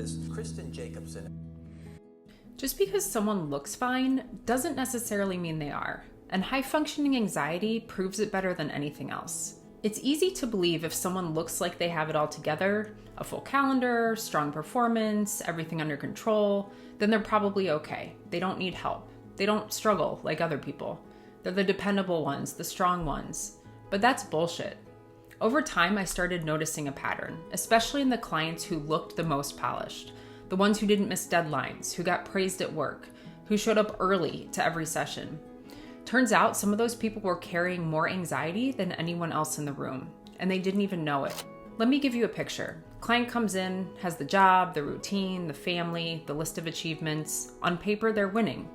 therapist Kristen Jacobson. Just because someone looks fine doesn't necessarily mean they are, and high-functioning anxiety proves it better than anything else. It's easy to believe if someone looks like they have it all together, a full calendar, strong performance, everything under control, then they're probably okay. They don't need help. They don't struggle like other people. They're the dependable ones, the strong ones. But that's bullshit. Over time, I started noticing a pattern, especially in the clients who looked the most polished, the ones who didn't miss deadlines, who got praised at work, who showed up early to every session. Turns out some of those people were carrying more anxiety than anyone else in the room, and they didn't even know it. Let me give you a picture. Client comes in, has the job, the routine, the family, the list of achievements. On paper, they're winning.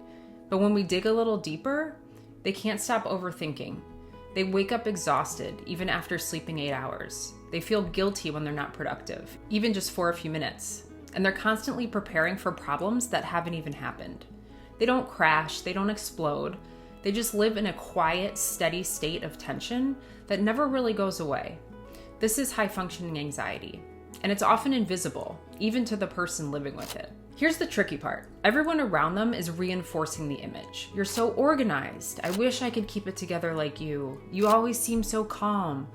But when we dig a little deeper, they can't stop overthinking. They wake up exhausted, even after sleeping 8 hours. They feel guilty when they're not productive, even just for a few minutes. And they're constantly preparing for problems that haven't even happened. They don't crash, they don't explode. They just live in a quiet, steady state of tension that never really goes away. This is high-functioning anxiety, and it's often invisible, even to the person living with it. Here's the tricky part. Everyone around them is reinforcing the image. You're so organized. I wish I could keep it together like you. You always seem so calm.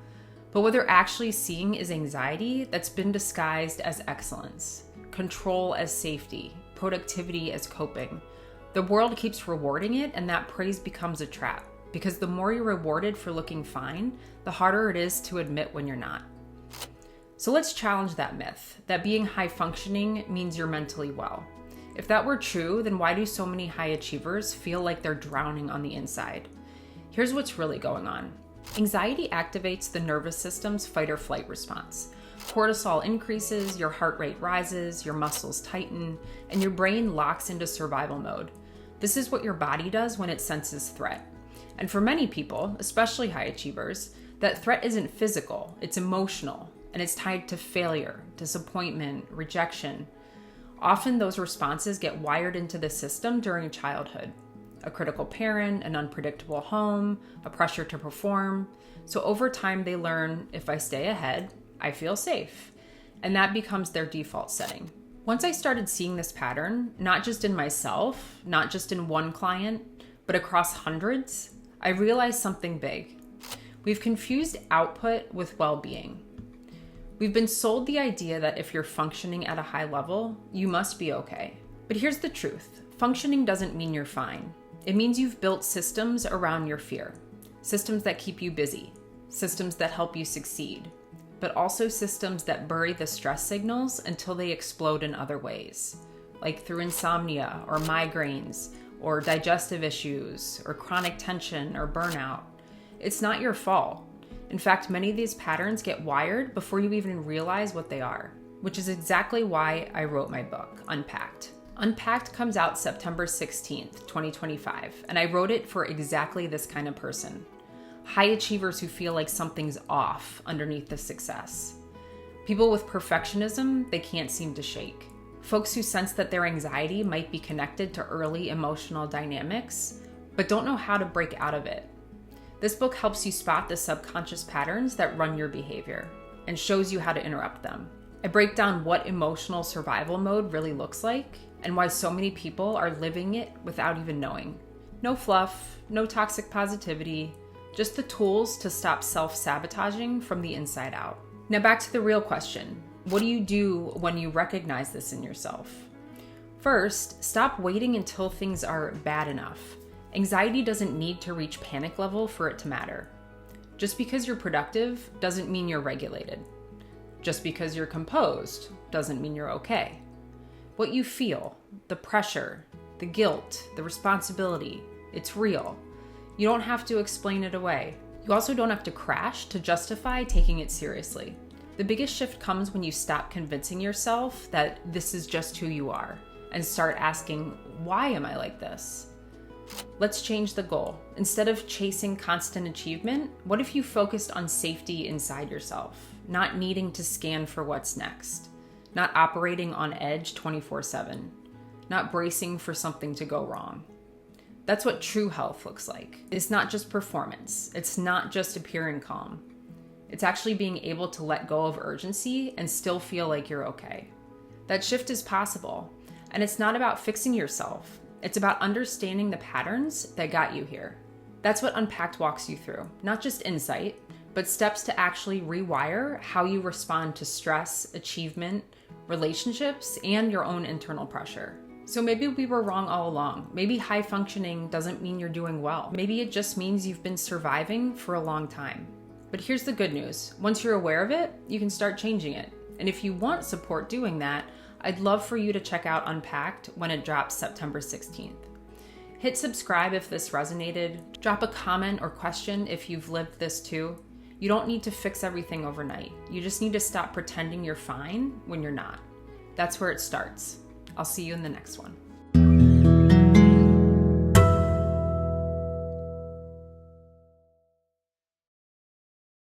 But what they're actually seeing is anxiety that's been disguised as excellence, control as safety, productivity as coping. The world keeps rewarding it, and that praise becomes a trap, because the more you're rewarded for looking fine, the harder it is to admit when you're not. So let's challenge that myth, that being high functioning means you're mentally well. If that were true, then why do so many high achievers feel like they're drowning on the inside? Here's what's really going on. Anxiety activates the nervous system's fight or flight response. Cortisol increases, your heart rate rises, your muscles tighten, and your brain locks into survival mode. This is what your body does when it senses threat. And for many people, especially high achievers, that threat isn't physical, it's emotional, and it's tied to failure, disappointment, rejection. Often those responses get wired into the system during childhood. A critical parent, an unpredictable home, a pressure to perform. So over time they learn, if I stay ahead, I feel safe. And that becomes their default setting. Once I started seeing this pattern, not just in myself, not just in one client, but across hundreds, I realized something big. We've confused output with well-being. We've been sold the idea that if you're functioning at a high level, you must be okay. But here's the truth. Functioning doesn't mean you're fine. It means you've built systems around your fear. Systems that keep you busy. Systems that help you succeed. But also systems that bury the stress signals until they explode in other ways, like through insomnia or migraines or digestive issues or chronic tension or burnout. It's not your fault. In fact, many of these patterns get wired before you even realize what they are, which is exactly why I wrote my book, Unpacked. Unpacked comes out September 16th, 2025, and I wrote it for exactly this kind of person. High achievers who feel like something's off underneath the success. People with perfectionism they can't seem to shake. Folks who sense that their anxiety might be connected to early emotional dynamics, but don't know how to break out of it. This book helps you spot the subconscious patterns that run your behavior and shows you how to interrupt them. I break down what emotional survival mode really looks like and why so many people are living it without even knowing. No fluff, no toxic positivity, just the tools to stop self-sabotaging from the inside out. Now back to the real question. What do you do when you recognize this in yourself? First, stop waiting until things are bad enough. Anxiety doesn't need to reach panic level for it to matter. Just because you're productive doesn't mean you're regulated. Just because you're composed doesn't mean you're okay. What you feel, the pressure, the guilt, the responsibility, it's real. You don't have to explain it away. You also don't have to crash to justify taking it seriously. The biggest shift comes when you stop convincing yourself that this is just who you are and start asking, why am I like this? Let's change the goal. Instead of chasing constant achievement, what if you focused on safety inside yourself, not needing to scan for what's next, not operating on edge 24/7, not bracing for something to go wrong? That's what true health looks like. It's not just performance. It's not just appearing calm. It's actually being able to let go of urgency and still feel like you're okay. That shift is possible, and it's not about fixing yourself. It's about understanding the patterns that got you here. That's what Unpacked walks you through, not just insight, but steps to actually rewire how you respond to stress, achievement, relationships, and your own internal pressure. So maybe we were wrong all along. Maybe high functioning doesn't mean you're doing well. Maybe it just means you've been surviving for a long time. But here's the good news. Once you're aware of it, you can start changing it. And if you want support doing that, I'd love for you to check out Unpacked when it drops September 16th. Hit subscribe if this resonated. Drop a comment or question if you've lived this too. You don't need to fix everything overnight. You just need to stop pretending you're fine when you're not. That's where it starts. I'll see you in the next one.